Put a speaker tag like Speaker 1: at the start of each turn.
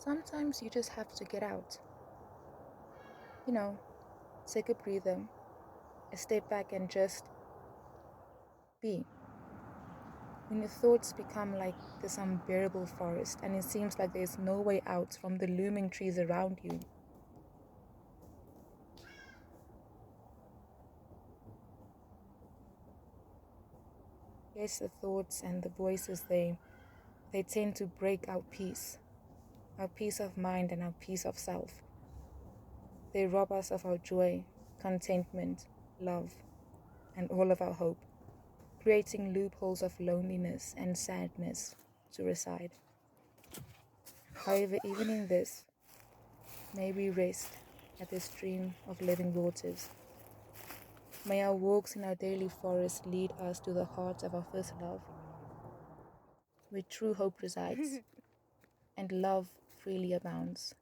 Speaker 1: Sometimes you just have to get out. You know, take a breather, a step back, and just be. When your thoughts become like this unbearable forest and it seems like there's no way out from the looming trees around you. Yes, the thoughts and the voices, they tend to break our peace of mind and our peace of self. They rob us of our joy, contentment, love, and all of our hope, creating loopholes of loneliness and sadness to reside. However, even in this, may we rest at the stream of living waters. May our walks in our daily forest lead us to the heart of our first love, where true hope resides and love freely abounds.